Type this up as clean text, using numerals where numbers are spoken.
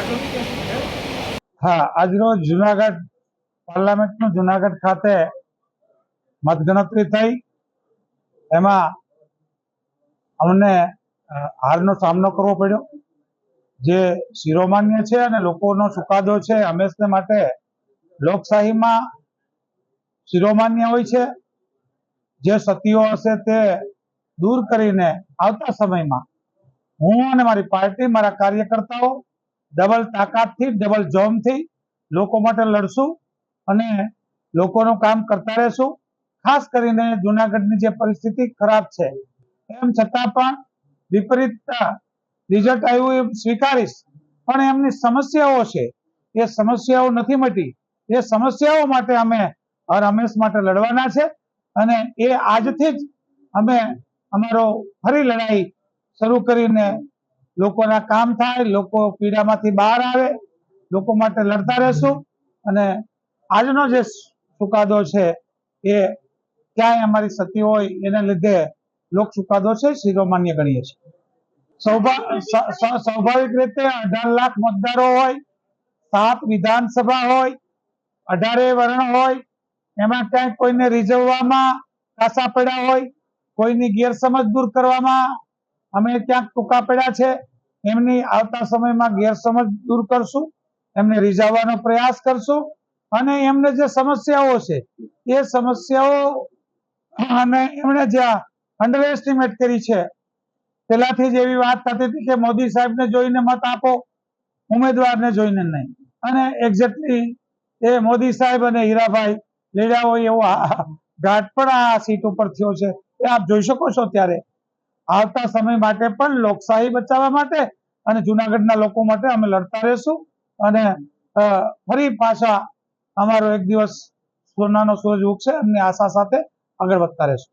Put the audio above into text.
हाँ, आज रोज जूनागढ़ पार्लामेंट नु जूनागढ़ खाते मतगणतरी थई। एमां अमने हारनो सामनो करवो पड्यो। जे शिरोमान्य छे अने लोकोनो चुकादो छे हमेशा माटे लोकशाहीमां शिरोमान्य होय छे। जे सतीओ हशे ते दूर करीने आवता समयमां हूँ अने मारी पार्टी मारा कार्यकर्ताओ डबल ताकतथी डबल जोमथी लोको माटे लड़शुं अने लोकोनुं काम करता रहेशुं। खास करीने जूनागढ़नी जे परिस्थिति खराब छे एम छतां पण विपरीत रिजल्ट आव्युं ए स्वीकारीश, पण एमनी समस्याओ छे ए समस्याओ नथी मटी। ए समस्याओ माटे अमे हर हमेश माटे लड़वाना छे अने ए आजथी ज अमे अमारो फरी लड़ाई शरू करीने लोकोना काम थाय, लोको पीड़ामांथी बहार आवे, लोको माटे लड़ता रहेशुं अने आजनो जे चुकादो छे ए क्यांय अमारी सती होय एना लीधे लोक चुकादो छे शिरोमान्य गणीए छीए। स्वाभाविक रीते 18 लाख मतदारो होय, 7 विधानसभा होय, 18 वर्ण होय, एमां क्यांय कोईने રીઝવવામાં કાસા પડ્યા હોય, કોઈની ગેરસમજ દૂર કરવામાં અમે ક્યાંક ટૂંકા પડ્યા છે, એમની આવતા સમયમાં ગેરસમજ દૂર કરશું, એમને રીઝવવાનો પ્રયાસ કરશું અને એમને જે સમસ્યાઓ છે એ સમસ્યાઓ અને એમણે જે અંડર એસ્ટિમેટ કરી છે પેલાથી જ એવી વાત થતી હતી કે મોદી સાહેબને જોઈને મત આપો, ઉમેદવારને જોઈને નહીં, અને એક્ઝેક્ટલી એ મોદી સાહેબ અને હીરાભાઈ લડ્યા હોય એવો ઘાટ પણ આ સીટ ઉપર થયો છે એ આપ જોઈ શકો છો। ત્યારે આવતા સમય માટે પણ લોકશાહી બચાવવા માટે અને જૂનાગઢના લોકો માટે અમે લડતા રહેશું અને ફરી પાછા અમારો એક દિવસ સોનાનો સૂરજ ઉગશે એમની આશા સાથે આગળ વધતા રહેશું।